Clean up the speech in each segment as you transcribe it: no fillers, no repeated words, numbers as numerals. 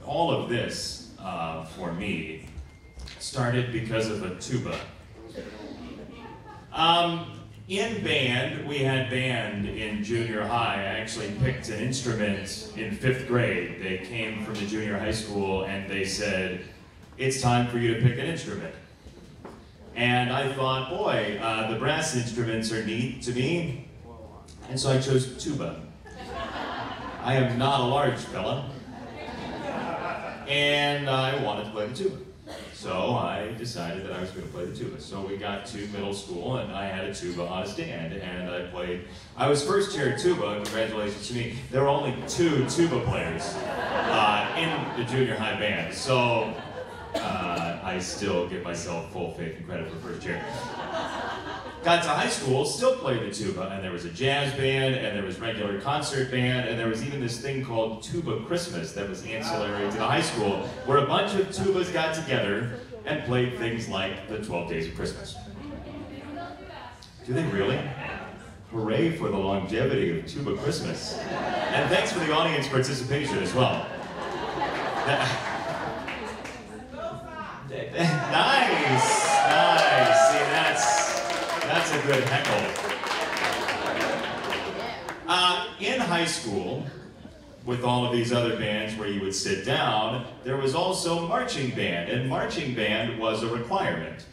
all of this, for me, started because of a tuba. In band, we had band in junior high. I actually picked an instrument in 5th grade. They came from the junior high school and they said, it's time for you to pick an instrument. And I thought, boy, the brass instruments are neat to me. And so I chose tuba. I am not a large fella. And I wanted to play the tuba. So I decided that I was going to play the tuba. So we got to middle school and I had a tuba on a stand and I played. I was first chair tuba, congratulations to me. There were only 2 tuba players in the junior high band. So I still give myself full faith and credit for first chair. Got to high school, still played the tuba, and there was a jazz band, and there was regular concert band, and there was even this thing called Tuba Christmas that was ancillary to the high school, where a bunch of tubas got together and played things like the 12 Days of Christmas. Do they really? Hooray for the longevity of Tuba Christmas. And thanks for the audience participation as well. Nice, nice. See, that's a good heckle. In high school, with all of these other bands where you would sit down, there was also marching band, and marching band was a requirement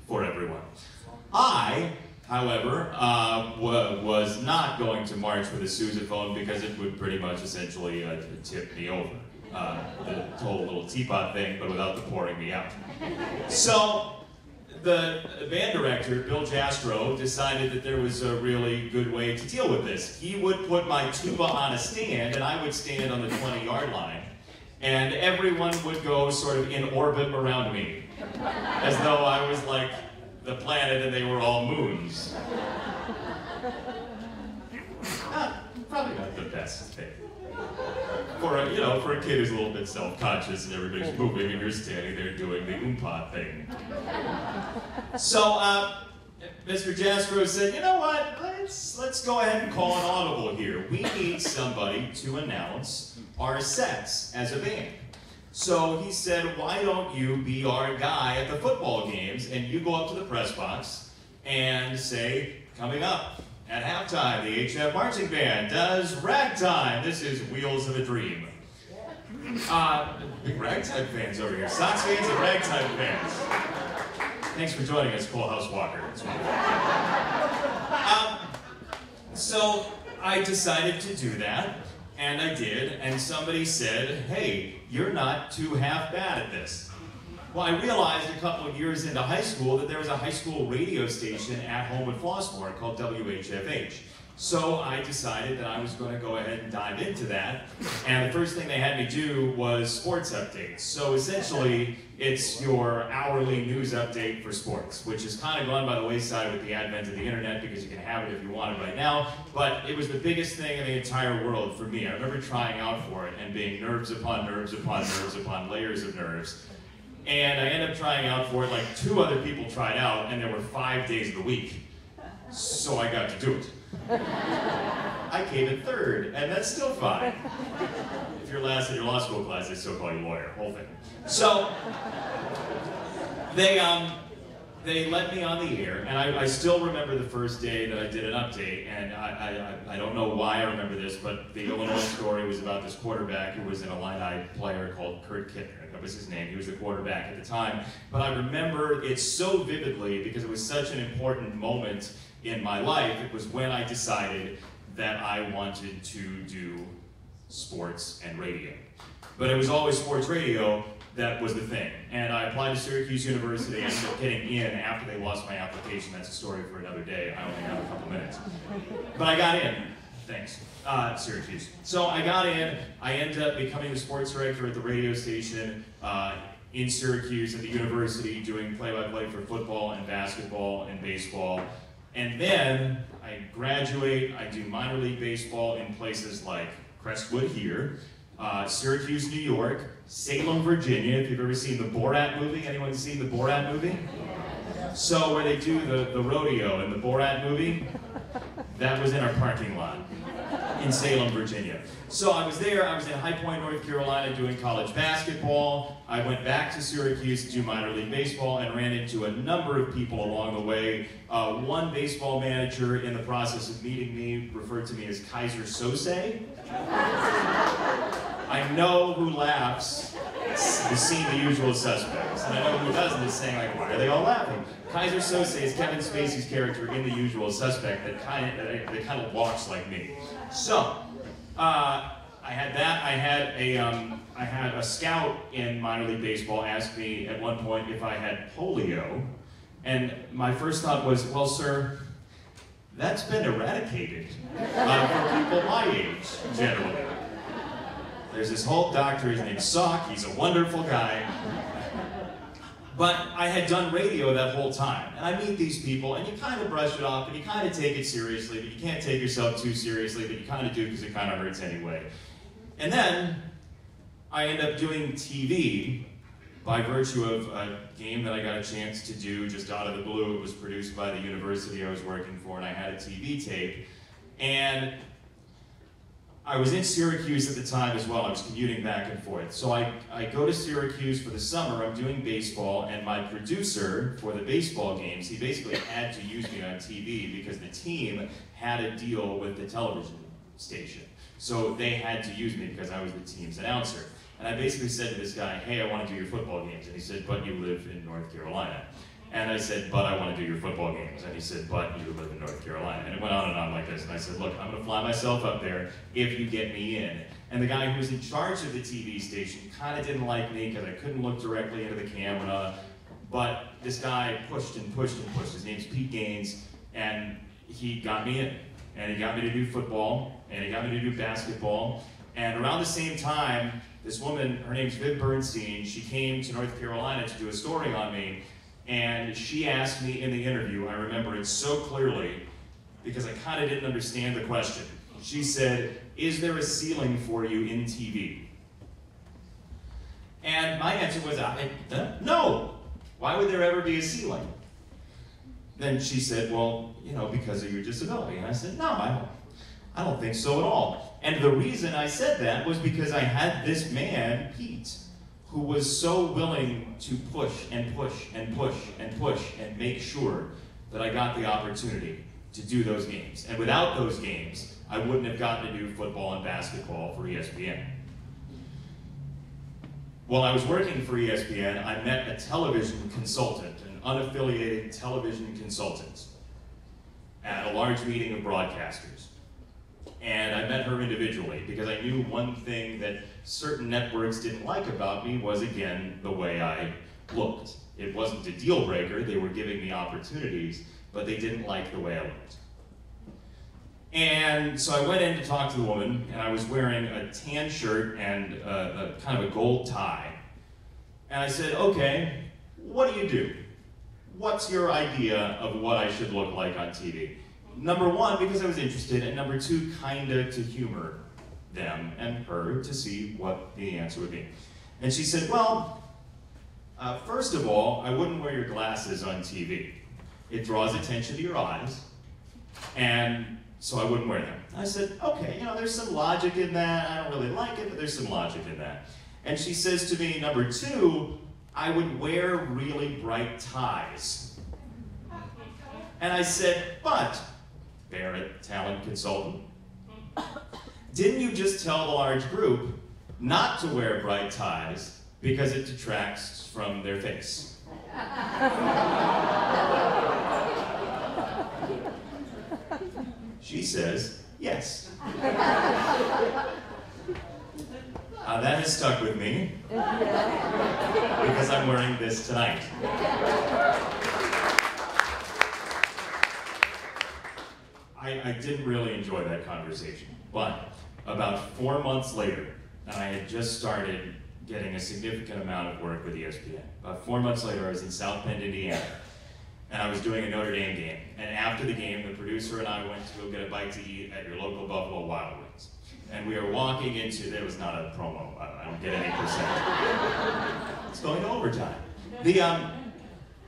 for everyone. I, however, was not going to march with a sousaphone because it would pretty much essentially tip me over. The whole little teapot thing, but without the pouring me out. So the band director, Bill Jastro, decided that there was a really good way to deal with this. He would put my tuba on a stand, and I would stand on the 20-yard line, and everyone would go sort of in orbit around me, as though I was like the planet and they were all moons. Probably not the best thing. For a kid who's a little bit self-conscious and everybody's moving and you're standing there doing the oompa thing. So, Mr. Jastro said, you know what, let's go ahead and call an audible here. We need somebody to announce our sets as a band. So he said, why don't you be our guy at the football games and you go up to the press box and say, coming up at halftime, the HF Marching Band does Ragtime. This is Wheels of a Dream. Big Ragtime fans over here. Sox fans and Ragtime fans. Thanks for joining us, Cole House Walker. It's wonderful. So I decided to do that, and I did, and somebody said, hey, you're not too half bad at this. Well, I realized a couple of years into high school that there was a high school radio station at home in Flossmoor called WHFH. So I decided that I was going to go ahead and dive into that. And the first thing they had me do was sports updates. So essentially, it's your hourly news update for sports, which has kind of gone by the wayside with the advent of the internet because you can have it if you want it right now. But it was the biggest thing in the entire world for me. I remember trying out for it and being nerves upon nerves upon nerves upon layers of nerves. And I ended up trying out for it, like 2 other people tried out, and there were 5 days of the week. So I got to do it. I came in 3rd, and that's still fine. If you're last in your law school class, they still call you lawyer, whole thing. So, they let me on the air, and I still remember the first day that I did an update, and I don't know why I remember this, but the Illinois story was about this quarterback who was an Illini player called Kurt Kittner. That was his name. He was the quarterback at the time. But I remember it so vividly because it was such an important moment in my life. It was when I decided that I wanted to do sports and radio. But it was always sports radio that was the thing. And I applied to Syracuse University. I ended up getting in after they lost my application. That's a story for another day. I only have a couple minutes. But I got in. Thanks. Syracuse. So I got in. I ended up becoming the sports director at the radio station in Syracuse at the university, doing play-by-play for football and basketball and baseball. And then I graduate. I do minor league baseball in places like Crestwood here, Syracuse, New York, Salem, Virginia. If you've ever seen the Borat movie, anyone seen the Borat movie? So where they do the rodeo in the Borat movie, that was in our parking lot. in Salem, Virginia. So I was there, I was in High Point, North Carolina doing college basketball. I went back to Syracuse to do minor league baseball and ran into a number of people along the way. One baseball manager in the process of meeting me referred to me as Kaiser Sose. I know who laughs has seen The Usual Suspects, and I know who doesn't is saying, like, why are they all laughing? Kaiser Sose is Kevin Spacey's character in The Usual Suspect that kind of walks like me. So, I had that. I had a scout in minor league baseball ask me at one point if I had polio, and my first thought was, well, sir, that's been eradicated for people my age, generally. There's this whole doctor, his name's Sock, he's a wonderful guy. But I had done radio that whole time, and I meet these people, and you kind of brush it off, and you kind of take it seriously, but you can't take yourself too seriously, but you kind of do because it kind of hurts anyway. And then I end up doing TV by virtue of a game that I got a chance to do just out of the blue. It was produced by the university I was working for, and I had a TV tape. And I was in Syracuse at the time as well. I was commuting back and forth. So I go to Syracuse for the summer. I'm doing baseball, and my producer for the baseball games, he basically had to use me on TV because the team had a deal with the television station. So they had to use me because I was the team's announcer. And I basically said to this guy, hey, I want to do your football games. And he said, but you live in North Carolina. And I said, but I want to do your football games. And he said, but you live in North Carolina. And it went on and on like this. And I said, look, I'm going to fly myself up there if you get me in. And the guy who was in charge of the TV station kind of didn't like me because I couldn't look directly into the camera. But this guy pushed and pushed and pushed. His name's Pete Gaines. And he got me in. And he got me to do football. And he got me to do basketball. And around the same time, this woman, her name's Viv Bernstein, she came to North Carolina to do a story on me. And she asked me in the interview, I remember it so clearly, because I kind of didn't understand the question. She said, is there a ceiling for you in TV? And my answer was, no. Why would there ever be a ceiling? Then she said, well, you know, because of your disability. And I said, no, I don't think so at all. And the reason I said that was because I had this man, Pete, who was so willing to push and push and push and push and make sure that I got the opportunity to do those games. And without those games, I wouldn't have gotten to do football and basketball for ESPN. While I was working for ESPN, I met a television consultant, an unaffiliated television consultant, at a large meeting of broadcasters. And I met her individually because I knew one thing that certain networks didn't like about me was, again, the way I looked. It wasn't a deal breaker. They were giving me opportunities, but they didn't like the way I looked. And so I went in to talk to the woman, and I was wearing a tan shirt and a kind of a gold tie. And I said, okay, what do you do? What's your idea of what I should look like on TV? Number one, because I was interested, and number two, kinda to humor them and her to see what the answer would be. And she said, well, first of all, I wouldn't wear your glasses on TV. It draws attention to your eyes, and so I wouldn't wear them. I said, okay, you know, there's some logic in that. I don't really like it, but there's some logic in that. And she says to me, number two, I would wear really bright ties. And I said, but, Barrett, talent consultant, didn't you just tell the large group not to wear bright ties because it detracts from their face? She says, yes. That has stuck with me because I'm wearing this tonight. I didn't really enjoy that conversation, but about 4 months later, and I had just started getting a significant amount of work with ESPN. About 4 months later, I was in South Bend, Indiana, and I was doing a Notre Dame game. And after the game, the producer and I went to go get a bite to eat at your local Buffalo Wild Wings. And we were walking into, there was not a promo, I don't get any percent. It's going to overtime.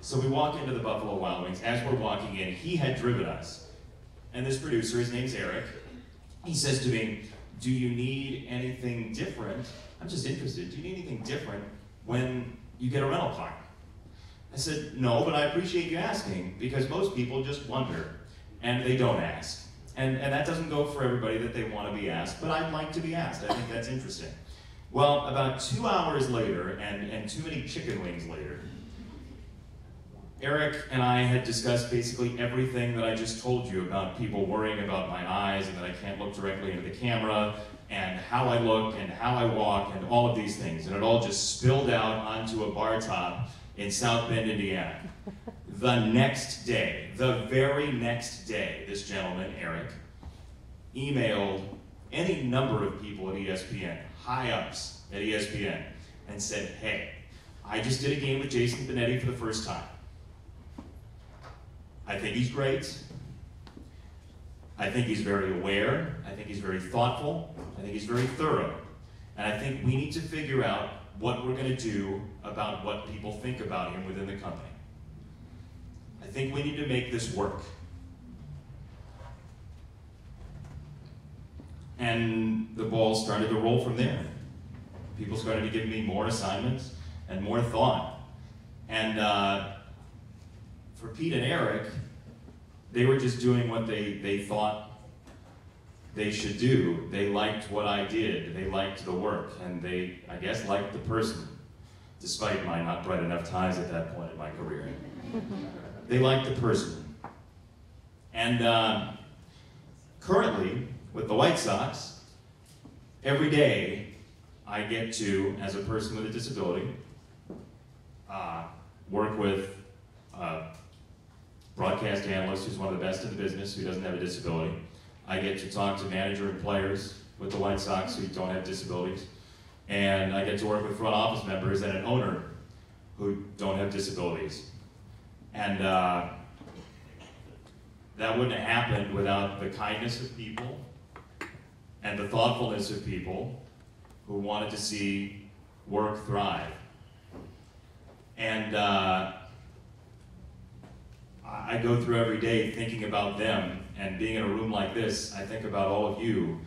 So we walk into the Buffalo Wild Wings. As we're walking in, he had driven us. And this producer, his name's Eric, He says to me, do you need anything different? I'm just interested. Do you need anything different when you get a rental car? I said, no, but I appreciate you asking, because most people just wonder, and they don't ask. And that doesn't go for everybody that they want to be asked, but I'd like to be asked. I think that's interesting. Well, about 2 hours later, and too many chicken wings later, Eric and I had discussed basically everything that I just told you about people worrying about my eyes and that I can't look directly into the camera, and how I look and how I walk and all of these things. And it all just spilled out onto a bar top in South Bend, Indiana. The next day, the very next day, this gentleman, Eric, emailed any number of people at ESPN, high-ups at ESPN, and said, hey, I just did a game with Jason Benetti for the first time. I think he's great. I think he's very aware. I think he's very thoughtful. I think he's very thorough. And I think we need to figure out what we're going to do about what people think about him within the company. I think we need to make this work. And the ball started to roll from there. People started to give me more assignments and more thought. And for Pete and Eric, they were just doing what they thought they should do. They liked what I did. They liked the work. And they, I guess, liked the person, despite my not bright enough ties at that point in my career. They liked the person. And currently, with the White Sox, every day I get to, as a person with a disability, work with a broadcast analyst who's one of the best in the business who doesn't have a disability. I get to talk to manager and players with the White Sox who don't have disabilities. And I get to work with front office members and an owner who don't have disabilities. And that wouldn't have happened without the kindness of people and the thoughtfulness of people who wanted to see work thrive. And I go through every day thinking about them, and being in a room like this, I think about all of you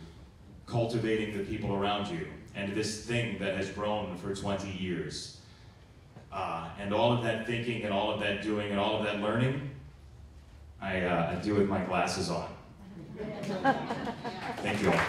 cultivating the people around you, and this thing that has grown for 20 years. And all of that thinking and all of that doing and all of that learning, I do with my glasses on. Thank you all.